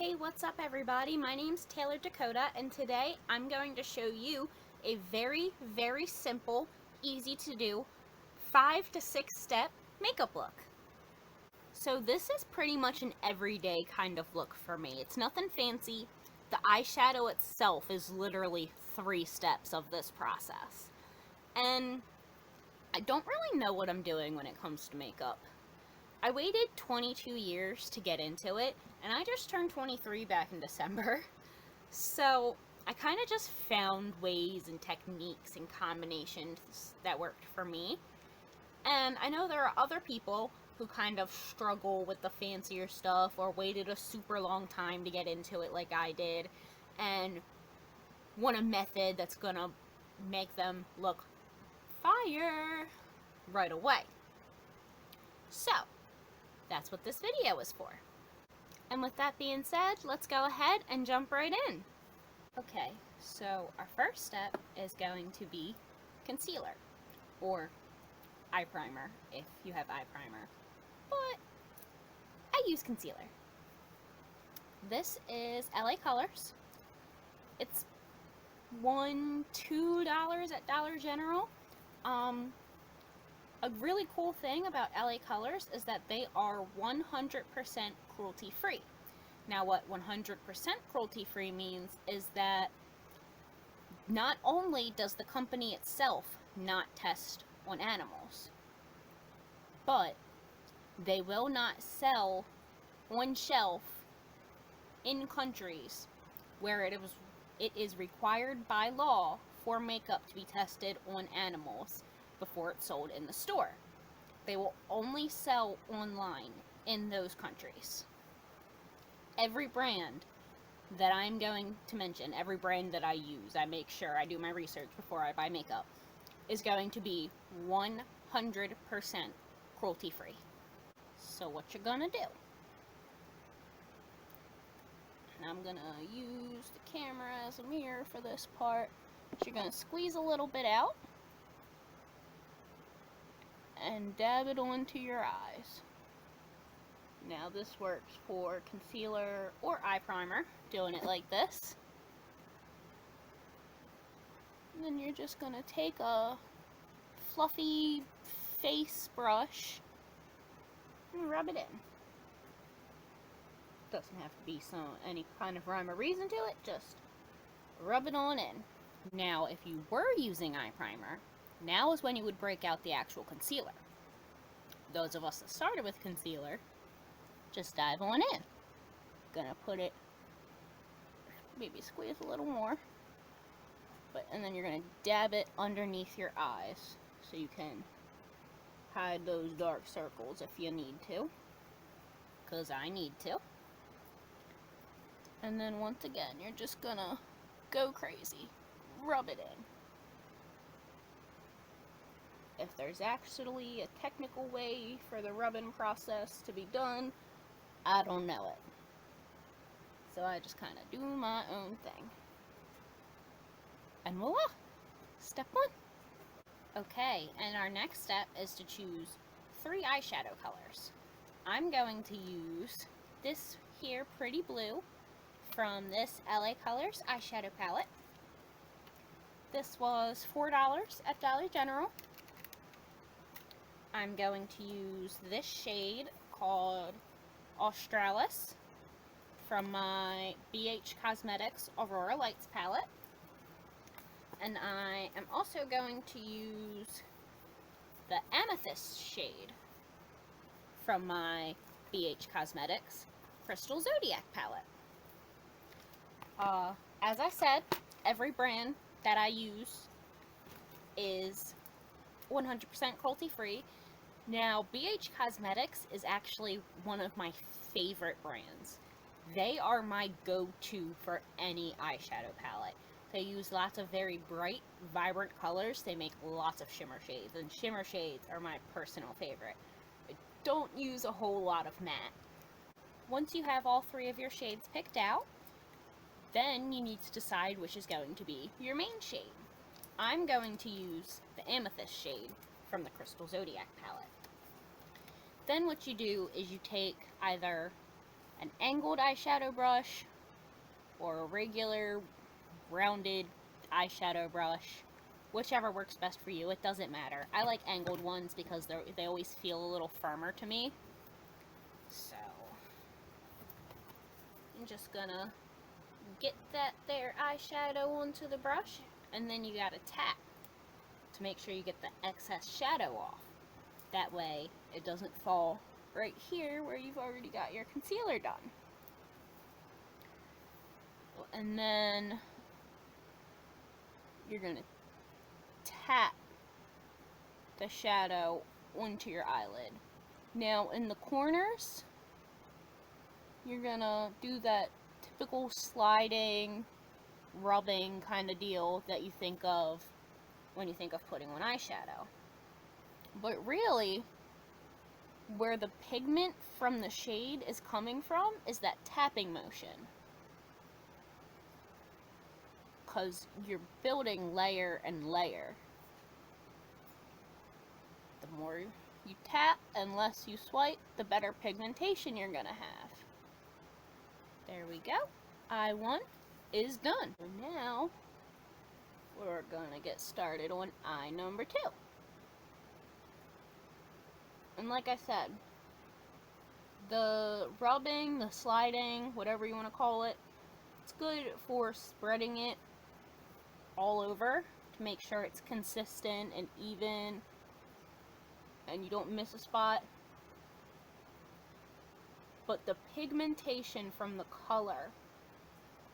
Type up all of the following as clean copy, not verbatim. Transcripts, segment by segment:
Hey, what's up everybody? My name's Taylor Dakota, and today I'm going to show you a very simple, easy to do 5 to 6 step makeup look. So this is pretty much an everyday kind of look for me. It's nothing fancy. The eyeshadow itself is literally 3 steps of this process. And I don't really know what I'm doing when it comes to makeup. I waited 22 years to get into it, and I just turned 23 back in December. So I kind of just found ways and techniques and combinations that worked for me. And I know there are other people who kind of struggle with the fancier stuff or waited a super long time to get into it like I did and want a method that's gonna make them look fire right away. So that's what this video is for. And with that being said, let's go ahead and jump right in. Okay, so our first step is going to be concealer, or eye primer if you have eye primer, but I use concealer. This is LA Colors. It's $2 at Dollar General. A really cool thing about LA Colors is that they are 100% cruelty-free. Now, what 100% cruelty-free means is that not only does the company itself not test on animals, but they will not sell on shelf in countries where it is required by law for makeup to be tested on animals before it's sold in the store. They will only sell online in those countries. Every brand that I'm going to mention, every brand that I use, I make sure I do my research before I buy makeup, is going to be 100% cruelty free. So what you're gonna do, and I'm gonna use the camera as a mirror for this part, so you're gonna squeeze a little bit out and dab it onto your eyes. Now this works for concealer or eye primer, doing it like this. And then you're just going to take a fluffy face brush and rub it in. Doesn't have to be any kind of rhyme or reason to it, just rub it on in. Now if you were using eye primer, now is when you would break out the actual concealer. Those of us that started with concealer, just dive on in. Gonna put it, maybe squeeze a little more, and then you're gonna dab it underneath your eyes so you can hide those dark circles if you need to, because I need to. And then once again, you're just gonna go crazy, rub it in. If there's actually a technical way for the rubbing process to be done, I don't know it. So I just kind of do my own thing. And voila! Step 1. Okay, and our next step is to choose 3 eyeshadow colors. I'm going to use this here pretty blue from this LA Colors eyeshadow palette. This was $4 at Dollar General. I'm going to use this shade called Australis from my BH Cosmetics Aurora Lights palette. And I am also going to use the Amethyst shade from my BH Cosmetics Crystal Zodiac palette. As I said, every brand that I use is 100% cruelty-free. Now, BH Cosmetics is actually one of my favorite brands. They are my go-to for any eyeshadow palette. They use lots of very bright, vibrant colors. They make lots of shimmer shades, and shimmer shades are my personal favorite. I don't use a whole lot of matte. Once you have all 3 of your shades picked out, then you need to decide which is going to be your main shade. I'm going to use the Amethyst shade from the Crystal Zodiac palette. Then what you do is you take either an angled eyeshadow brush or a regular rounded eyeshadow brush, whichever works best for you. It doesn't matter. I like angled ones because they always feel a little firmer to me. So I'm just gonna get that there eyeshadow onto the brush, and then you gotta tap to make sure you get the excess shadow off. That way it doesn't fall right here where you've already got your concealer done. And then you're gonna tap the shadow onto your eyelid. Now in the corners, you're gonna do that typical sliding, rubbing kind of deal that you think of when you think of putting on eyeshadow. But really, where the pigment from the shade is coming from is that tapping motion. Because you're building layer and layer. The more you tap and less you swipe, the better pigmentation you're gonna have. There we go. Eye 1 is done. So now we're gonna get started on eye number 2. And like I said, the rubbing, the sliding, whatever you want to call it, it's good for spreading it all over to make sure it's consistent and even and you don't miss a spot. But the pigmentation from the color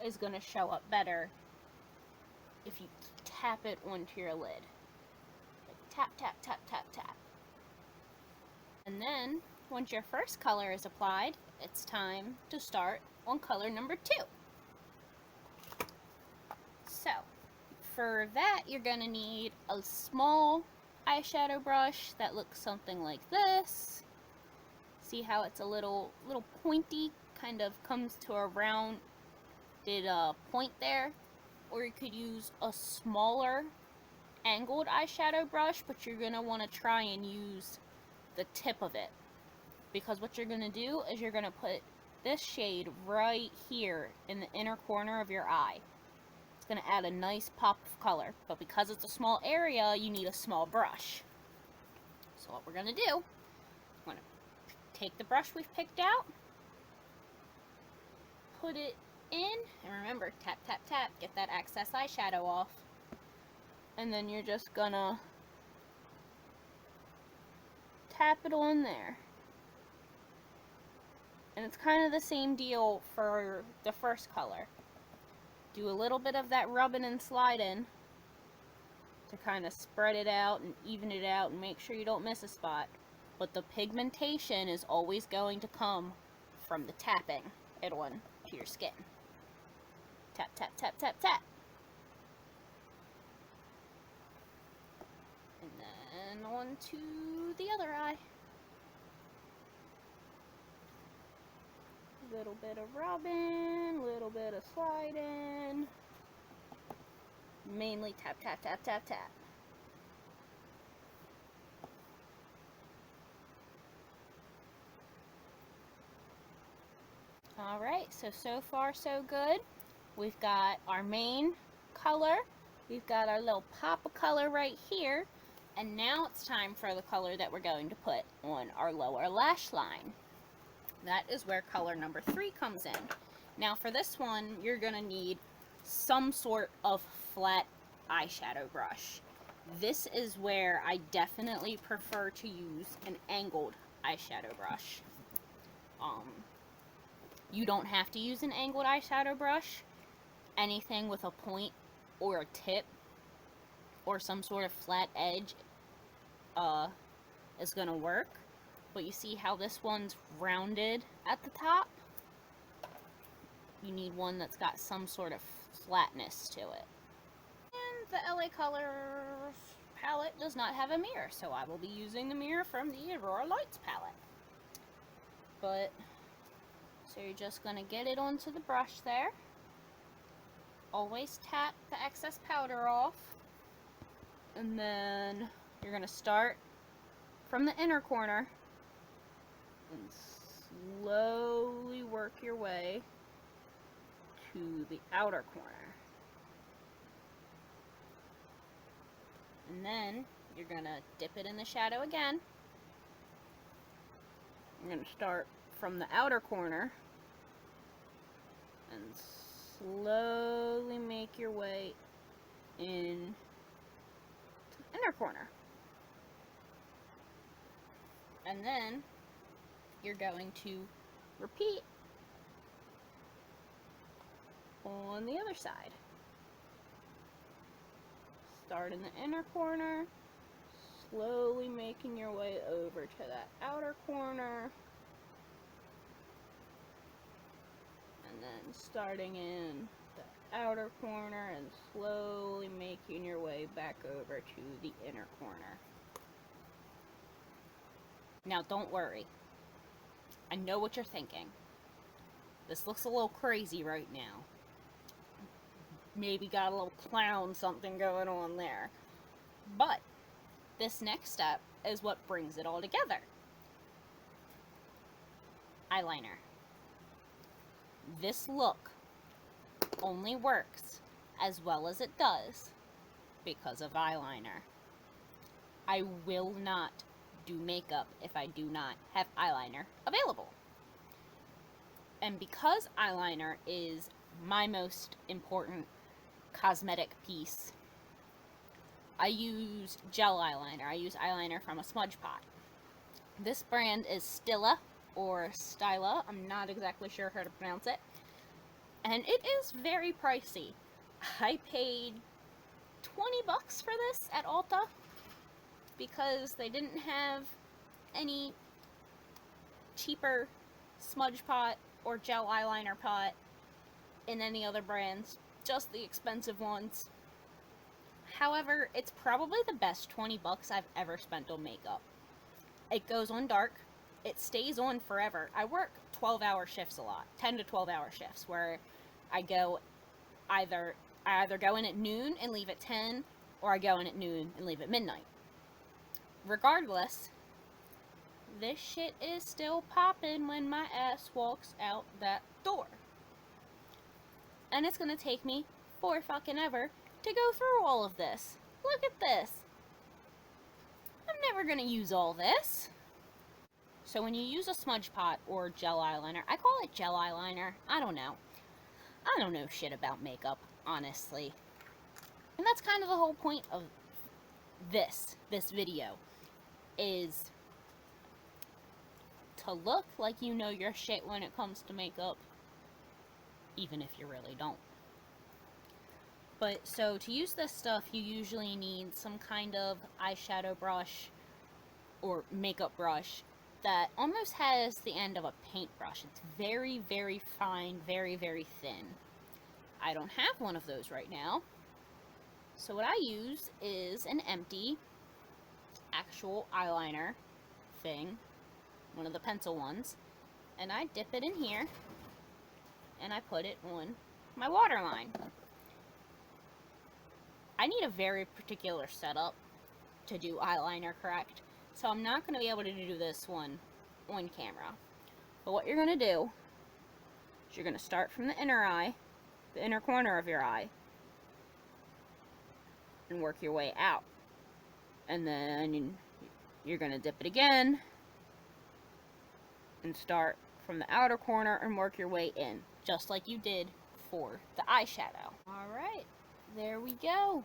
is going to show up better if you tap it onto your lid. Like tap, tap, tap, tap, tap. And then, once your first color is applied, it's time to start on color number 2. So, for that, you're going to need a small eyeshadow brush that looks something like this. See how it's a little pointy, kind of comes to a rounded point there. Or you could use a smaller angled eyeshadow brush, but you're going to want to try and use the tip of it, because what you're going to do is you're going to put this shade right here in the inner corner of your eye. It's going to add a nice pop of color, but because it's a small area, you need a small brush. So what we're going to do, we're going to take the brush we've picked out, put it in, and remember, tap, tap, tap, get that excess eyeshadow off, and then you're just going to tap it on there. And it's kind of the same deal for the first color. Do a little bit of that rubbing and sliding to kind of spread it out and even it out and make sure you don't miss a spot. But the pigmentation is always going to come from the tapping it on to your skin. Tap, tap, tap, tap, tap. And then on to the other eye. Little bit of rubbing, little bit of sliding. Mainly tap, tap, tap, tap, tap. Alright, so far so good. We've got our main color. We've got our little pop of color right here. And now it's time for the color that we're going to put on our lower lash line. That is where color number 3 comes in. Now for this one, you're going to need some sort of flat eyeshadow brush. This is where I definitely prefer to use an angled eyeshadow brush. You don't have to use an angled eyeshadow brush. Anything with a point or a tip or some sort of flat edge is going to work. But you see how this one's rounded at the top? You need one that's got some sort of flatness to it. And the LA Colors palette does not have a mirror, so I will be using the mirror from the Aurora Lights palette. So you're just going to get it onto the brush there. Always tap the excess powder off. And then you're going to start from the inner corner and slowly work your way to the outer corner. And then you're gonna dip it in the shadow again. You're gonna start from the outer corner and slowly make your way in to the inner corner. And then you're going to repeat on the other side. Start in the inner corner, slowly making your way over to that outer corner, and then starting in the outer corner and slowly making your way back over to the inner corner. Now don't worry, I know what you're thinking. This looks a little crazy right now. Maybe got a little clown something going on there. But this next step is what brings it all together. Eyeliner. This look only works as well as it does because of eyeliner. I will not do makeup if I do not have eyeliner available. And because eyeliner is my most important cosmetic piece, I use gel eyeliner. I use eyeliner from a smudge pot. This brand is Stila or Styla. I'm not exactly sure how to pronounce it. And it is very pricey. I paid 20 bucks for this at Ulta because they didn't have any cheaper smudge pot or gel eyeliner pot in any other brands, just the expensive ones. However, it's probably the best 20 bucks I've ever spent on makeup. It goes on dark, it stays on forever. I work 12-hour shifts a lot, 10 to 12-hour shifts, where I either go in at noon and leave at 10, or I go in at noon and leave at midnight. Regardless, this shit is still popping when my ass walks out that door. And it's gonna take me for fucking ever to go through all of this. Look at this. I'm never gonna use all this. So when you use a smudge pot or gel eyeliner, I call it gel eyeliner. I don't know shit about makeup, honestly. And that's kind of the whole point of this video, is to look like you know your shit when it comes to makeup, even if you really don't. But so to use this stuff, you usually need some kind of eyeshadow brush or makeup brush that almost has the end of a paintbrush. It's very, very fine, very, very thin. I don't have one of those right now. So what I use is an empty actual eyeliner thing, one of the pencil ones, and I dip it in here and I put it on my waterline. I need a very particular setup to do eyeliner correct, so I'm not going to be able to do this one on camera. But what you're going to do is you're going to start from the inner eye, the inner corner of your eye, and work your way out. And then you're going to dip it again and start from the outer corner and work your way in, just like you did for the eyeshadow. Alright, there we go.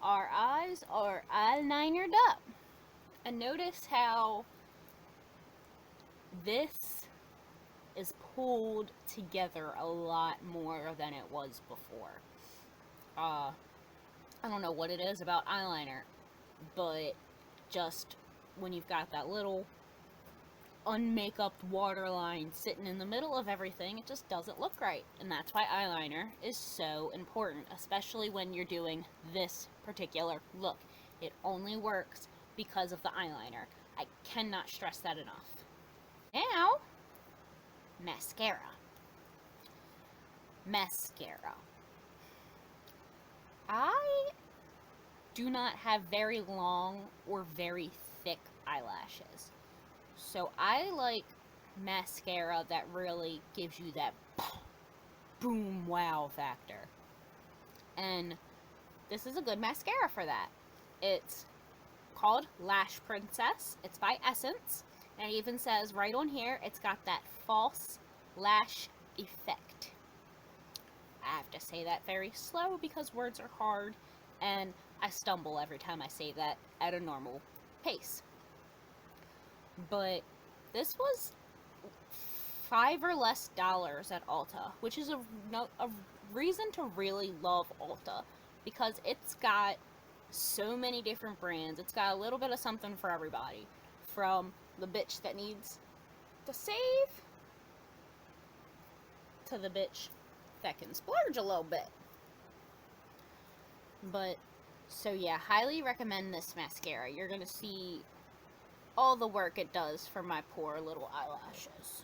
Our eyes are eyelinered up. And notice how this is pulled together a lot more than it was before. I don't know what it is about eyeliner, but just when you've got that little unmakeup waterline sitting in the middle of everything, it just doesn't look right. And that's why eyeliner is so important, especially when you're doing this particular look. It only works because of the eyeliner. I cannot stress that enough. Now, mascara. Mascara. I do not have very long or very thick eyelashes. So I like mascara that really gives you that boom wow factor. And this is a good mascara for that. It's called Lash Princess. It's by Essence. And it even says right on here, it's got that false lash effect. I have to say that very slow because words are hard and I stumble every time I say that at a normal pace. But this was $5 or less at Ulta, which is a reason to really love Ulta because it's got so many different brands. It's got a little bit of something for everybody, from the bitch that needs to save to the bitch that can splurge a little bit. But so yeah, highly recommend this mascara. You're gonna see all the work it does for my poor little eyelashes.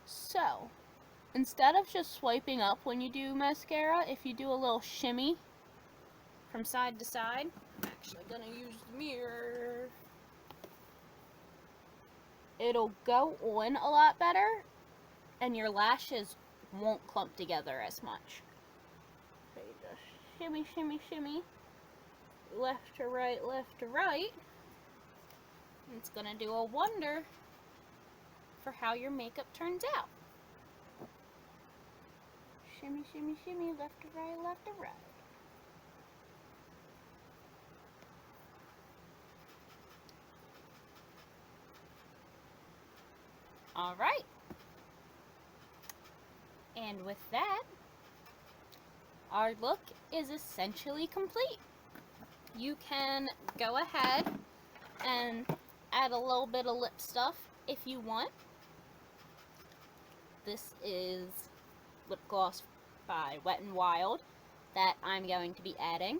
So instead of just swiping up when you do mascara, if you do a little shimmy from side to side, I'm actually gonna use the mirror. It'll go on a lot better and your lashes won't clump together as much. So you just shimmy, shimmy, shimmy, left to right, left to right. It's gonna do a wonder for how your makeup turns out. Shimmy, shimmy, shimmy, left to right, left to right. Alright. And with that, our look is essentially complete. You can go ahead and add a little bit of lip stuff if you want. This is lip gloss by Wet n Wild that I'm going to be adding.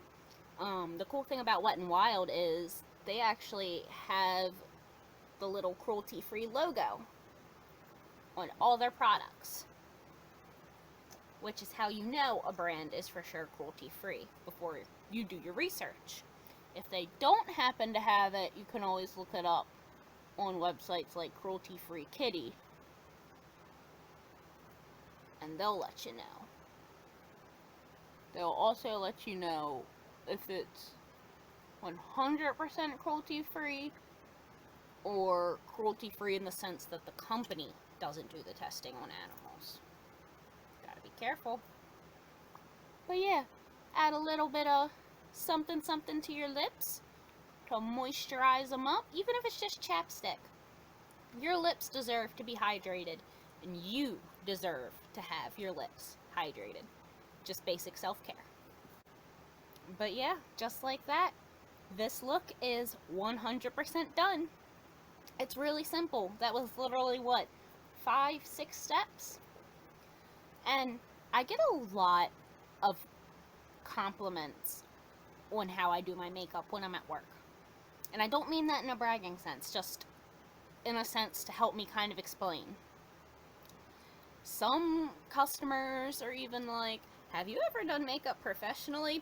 The cool thing about Wet n Wild is they actually have the little cruelty-free logo on all their products, which is how you know a brand is for sure cruelty-free before you do your research. If they don't happen to have it, you can always look it up on websites like Cruelty Free Kitty, and they'll let you know. They'll also let you know if it's 100% cruelty-free or cruelty-free in the sense that the company doesn't do the testing on animals. Gotta be careful. But yeah, add a little bit of something to your lips to moisturize them up, even if it's just chapstick. Your lips deserve to be hydrated, and you deserve to have your lips hydrated. Just basic self-care. But yeah, just like that, this look is 100% done. It's really simple. That was literally, what, 5-6 steps? And I get a lot of compliments on how I do my makeup when I'm at work. And I don't mean that in a bragging sense, just in a sense to help me kind of explain. Some customers are even like, have you ever done makeup professionally?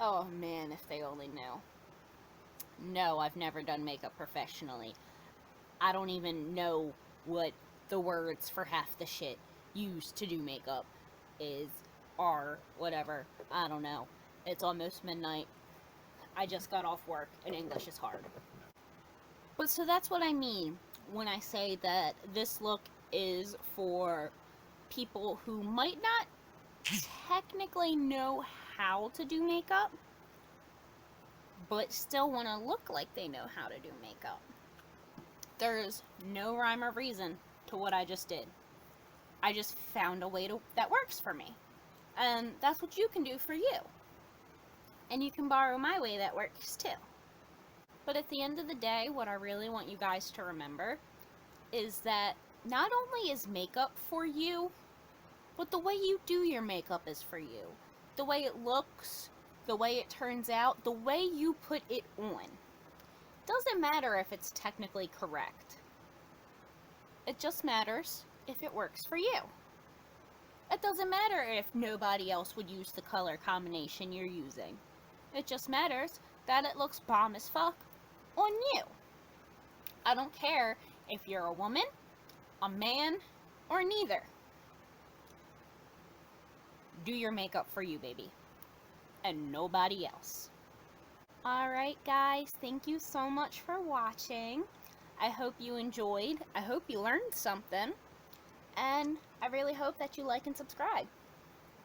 Oh man, if they only knew. No, I've never done makeup professionally. I don't even know what the words for half the shit used to do makeup are, whatever. I don't know. It's almost midnight. I just got off work and English is hard. But so that's what I mean when I say that this look is for people who might not technically know how to do makeup, but still want to look like they know how to do makeup. There's no rhyme or reason to what I just did. I just found a way that works for me. And that's what you can do for you. And you can borrow my way that works too. But at the end of the day, what I really want you guys to remember is that not only is makeup for you, but the way you do your makeup is for you. The way it looks, the way it turns out, the way you put it on. Doesn't matter if it's technically correct. It just matters if it works for you. It doesn't matter if nobody else would use the color combination you're using. It just matters that it looks bomb as fuck on you. I don't care if you're a woman, a man, or neither. Do your makeup for you, baby, and nobody else. Alright guys, thank you so much for watching. I hope you enjoyed. I hope you learned something. And I really hope that you like and subscribe.